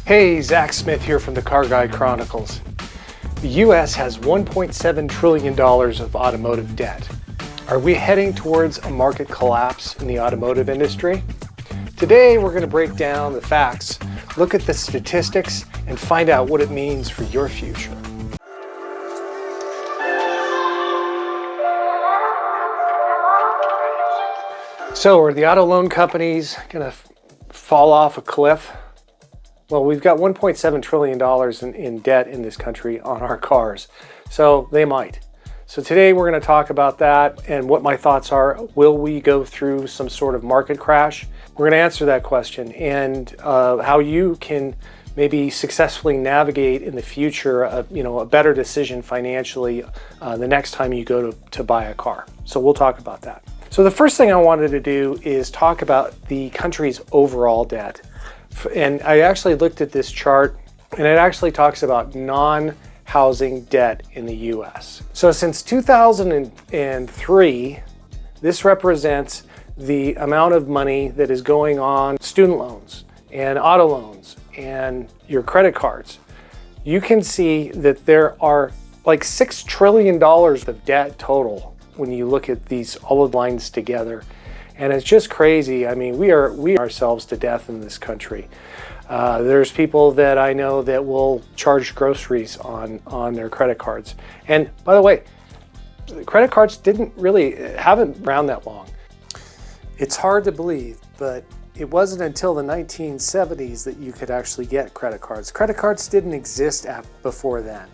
Hey, Zach Smith here from the Car Guy Chronicles. The U.S. has $1.7 trillion of automotive debt. Are we heading towards a market collapse in the automotive industry? Today, we're going to break down the facts, look at the statistics, and find out what it means for your future. So, are the auto loan companies going to fall off a cliff? Well, we've got $1.7 trillion in debt in this country on our cars, so they might. So today we're going to talk about that and what my thoughts are. Will we go through some sort of market crash? We're going to answer that question and how you can maybe successfully navigate in the future a better decision financially the next time you go to buy a car. So we'll talk about that. So the first thing I wanted to do is talk about the country's overall debt. And I actually looked at this chart, and it actually talks about non-housing debt in the US. So since 2003, this represents the amount of money that is going on student loans and auto loans and your credit cards. You can see that there are like $6 trillion of debt total when you look at all the lines together. And it's just crazy. I mean, we are ourselves to death in this country. There's people that I know that will charge groceries on their credit cards. And by the way, credit cards haven't been around that long. It's hard to believe, but it wasn't until the 1970s that you could actually get credit cards. Credit cards didn't exist before then.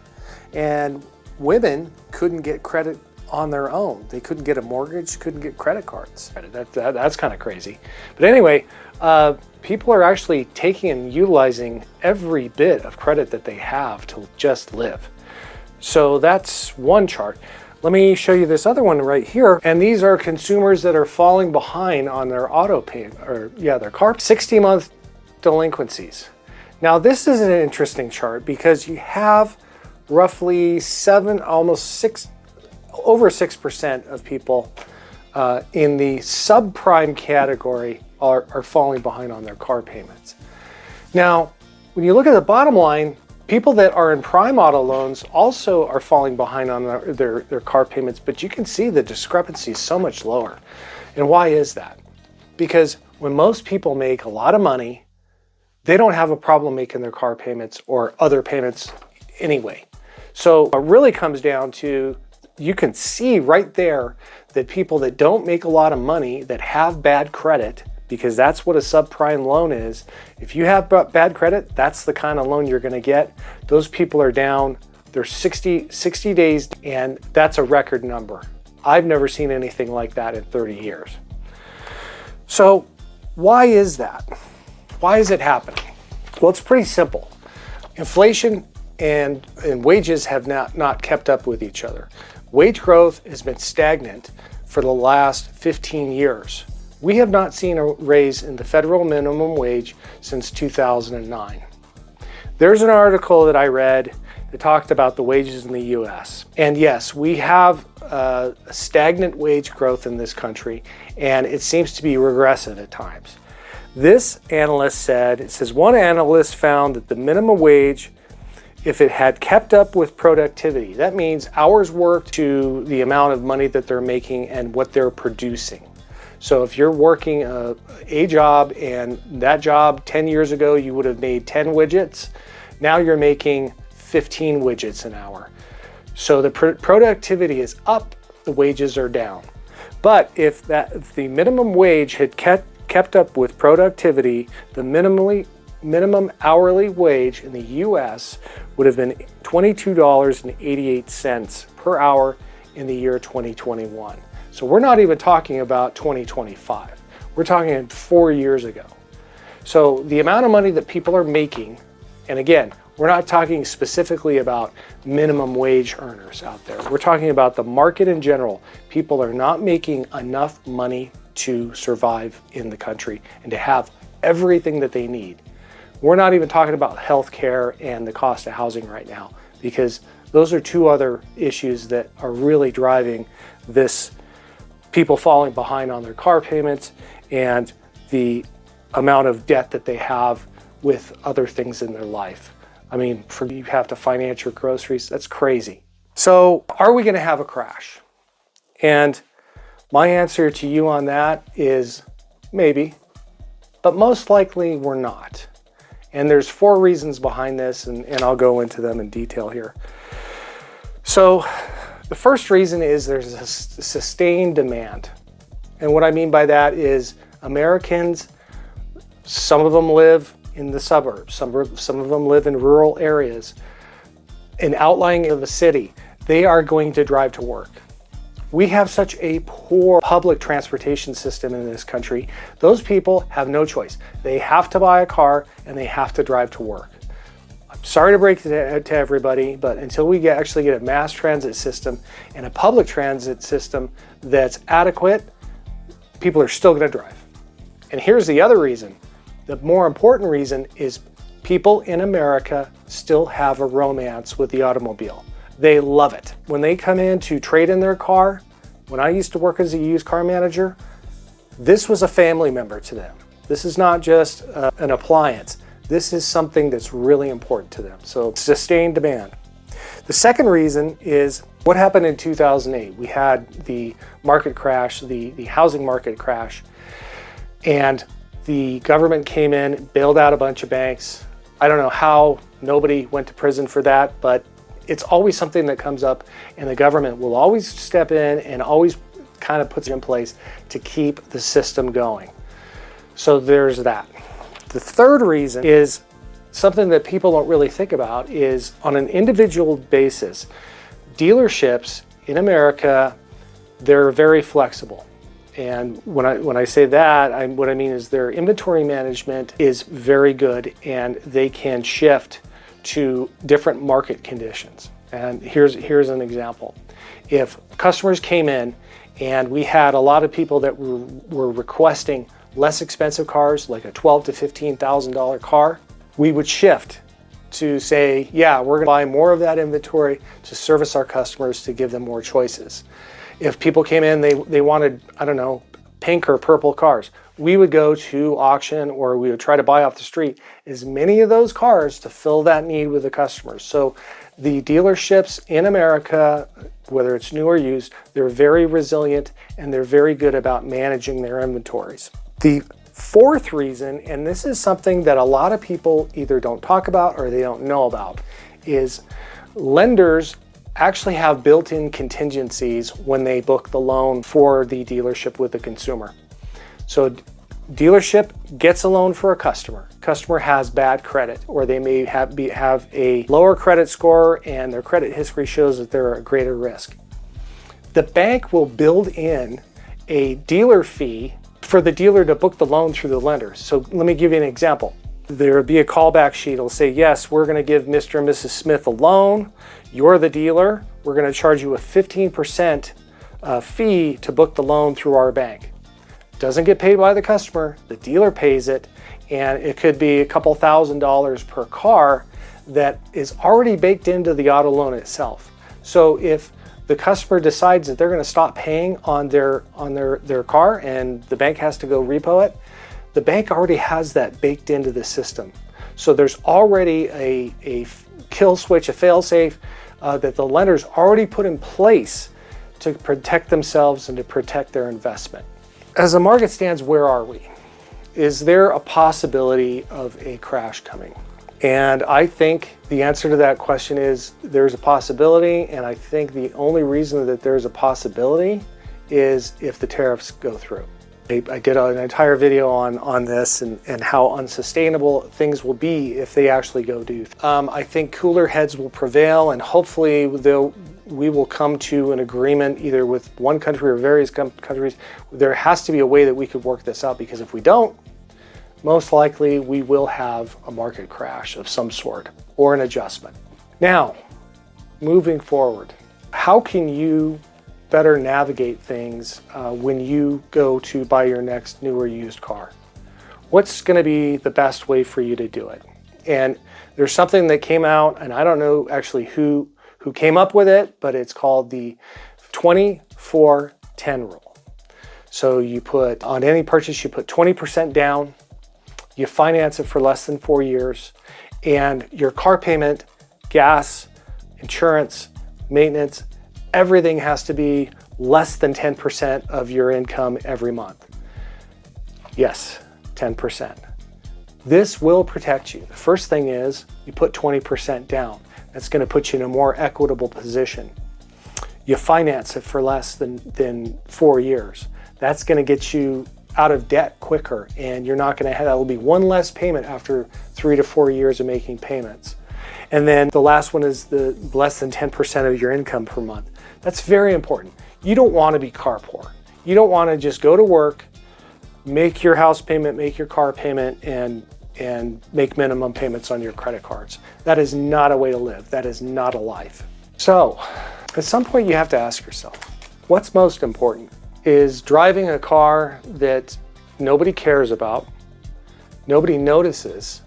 And women couldn't get credit on their own. They couldn't get a mortgage, couldn't get credit cards. That's kind of crazy. But anyway, people are actually taking and utilizing every bit of credit that they have to just live. So that's one chart. Let me show you this other one right here. And these are consumers that are falling behind on their auto pay, their car 60-month delinquencies. Now this is an interesting chart because you have roughly over 6% of people in the subprime category are falling behind on their car payments. Now, when you look at the bottom line, people that are in prime auto loans also are falling behind on their car payments, but you can see the discrepancy is so much lower. And why is that? Because when most people make a lot of money, they don't have a problem making their car payments or other payments anyway. So it really comes down to, you can see right there that people that don't make a lot of money, that have bad credit, because that's what a subprime loan is. If you have bad credit, that's the kind of loan you're going to get. Those people are down. They're 60 days, and that's a record number. I've never seen anything like that in 30 years. So why is that? Why is it happening? Well, it's pretty simple. Inflation and wages have not kept up with each other. Wage growth has been stagnant for the last 15 years. We have not seen a raise in the federal minimum wage since 2009. There's an article that I read that talked about the wages in the US. And yes, we have a stagnant wage growth in this country, and it seems to be regressive at times. This analyst says one analyst found that the minimum wage, if it had kept up with productivity, that means hours worked to the amount of money that they're making and what they're producing. So if you're working a job, and that job 10 years ago you would have made 10 widgets, now you're making 15 widgets an hour. So the productivity is up, the wages are down. But if the minimum wage had kept up with productivity, the minimum hourly wage in the US would have been $22.88 per hour in the year 2021. So we're not even talking about 2025. We're talking 4 years ago. So the amount of money that people are making, and again, we're not talking specifically about minimum wage earners out there. We're talking about the market in general. People are not making enough money to survive in the country and to have everything that they need. We're not even talking about healthcare and the cost of housing right now, because those are two other issues that are really driving this, people falling behind on their car payments and the amount of debt that they have with other things in their life. I mean, for you have to finance your groceries, that's crazy. So are we going to have a crash? And my answer to you on that is maybe, but most likely we're not. And there's 4 reasons behind this, and I'll go into them in detail here. So the first reason is there's a sustained demand. And what I mean by that is Americans, some of them live in the suburbs, some of them live in rural areas. An outlying of the city, they are going to drive to work. We have such a poor public transportation system in this country. Those people have no choice. They have to buy a car and they have to drive to work. I'm sorry to break it to everybody, but until we actually get a mass transit system and a public transit system that's adequate, people are still going to drive. And here's the other reason. The more important reason is people in America still have a romance with the automobile. They love it. When they come in to trade in their car, when I used to work as a used car manager, this was a family member to them. This is not just an appliance. This is something that's really important to them. So sustained demand. The second reason is what happened in 2008. We had the market crash, the housing market crash, and the government came in, bailed out a bunch of banks. I don't know how nobody went to prison for that, but it's always something that comes up, and the government will always step in and always kind of puts it in place to keep the system going. So there's that. The third reason is something that people don't really think about is on an individual basis, dealerships in America, they're very flexible. And when I say that, what I mean is their inventory management is very good and they can shift to different market conditions. And here's an example. If customers came in and we had a lot of people that were requesting less expensive cars, like a $12,000 to $15,000 car, we would shift to say, yeah, we're gonna buy more of that inventory to service our customers, to give them more choices. If people came in, they wanted, I don't know, pink or purple cars, we would go to auction or we would try to buy off the street as many of those cars to fill that need with the customers. So the dealerships in America, whether it's new or used, they're very resilient and they're very good about managing their inventories. The fourth reason, and this is something that a lot of people either don't talk about or they don't know about, is lenders actually have built-in contingencies when they book the loan for the dealership with the consumer. So dealership gets a loan for a customer. Customer has bad credit, or they may have a lower credit score and their credit history shows that they're at greater risk. The bank will build in a dealer fee for the dealer to book the loan through the lender. So let me give you an example. There will be a callback sheet. It'll say, yes, we're going to give Mr. and Mrs. Smith a loan. You're the dealer. We're going to charge you a 15% fee to book the loan through our bank. Doesn't get paid by the customer. The dealer pays it, and it could be a couple $1,000s per car that is already baked into the auto loan itself. So if the customer decides that they're going to stop paying on their car and the bank has to go repo it, the bank already has that baked into the system. So there's already a kill switch, a fail-safe that the lender's already put in place to protect themselves and to protect their investment. As the market stands, where are we? Is there a possibility of a crash coming? And I think the answer to that question is there's a possibility, and I think the only reason that there's a possibility is if the tariffs go through. I did an entire video on this and how unsustainable things will be if they actually go due. I think cooler heads will prevail, and hopefully we will come to an agreement either with one country or various countries. There has to be a way that we could work this out, because if we don't, most likely we will have a market crash of some sort or an adjustment. Now, moving forward, how can you better navigate things when you go to buy your next new or used car? What's going to be the best way for you to do it? And there's something that came out, and I don't know actually who came up with it, but it's called the 24-10 rule. So you put, on any purchase, you put 20% down, you finance it for less than 4 years, and your car payment, gas, insurance, maintenance, everything has to be less than 10% of your income every month. Yes, 10%. This will protect you. The first thing is you put 20% down. That's going to put you in a more equitable position. You finance it for less than 4 years. That's going to get you out of debt quicker, and you're not going to have, that'll be one less payment after 3 to 4 years of making payments. And then the last one is the less than 10% of your income per month. That's very important. You don't want to be car poor. You don't want to just go to work, make your house payment, make your car payment, and make minimum payments on your credit cards. That is not a way to live. That is not a life. So at some point you have to ask yourself, what's most important? Is driving a car that nobody cares about, nobody notices,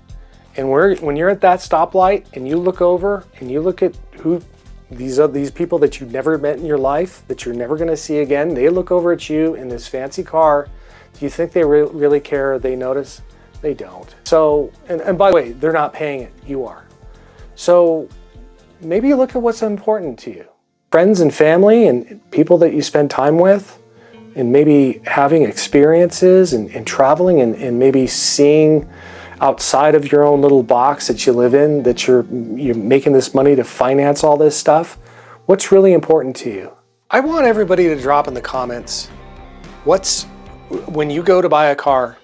and when you're at that stoplight and you look over and you look at who these people that you've never met in your life, that you're never going to see again, they look over at you in this fancy car. Do you think they really care or they notice? They don't. So, and by the way, they're not paying it, you are. So maybe you look at what's important to you. Friends and family and people that you spend time with, and maybe having experiences and traveling and maybe seeing outside of your own little box that you live in, that you're making this money to finance all this stuff. What's really important to you? I want everybody to drop in the comments, when you go to buy a car,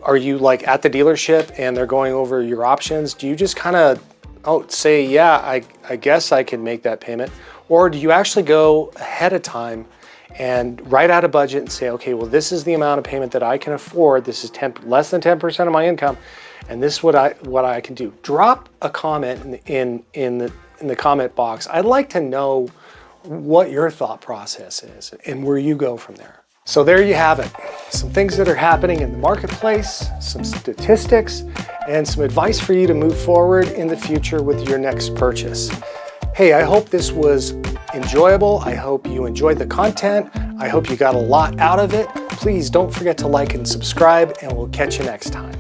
are you like at the dealership and they're going over your options? Do you just kind of say, yeah, I guess I can make that payment? Or do you actually go ahead of time and write out a budget and say, okay, well, this is the amount of payment that I can afford. This is less than 10% of my income, and this is what I can do. Drop a comment in the comment box. I'd like to know what your thought process is and where you go from there. So there you have it. Some things that are happening in the marketplace, some statistics, and some advice for you to move forward in the future with your next purchase. Hey, I hope this was enjoyable. I hope you enjoyed the content. I hope you got a lot out of it. Please don't forget to like and subscribe, and we'll catch you next time.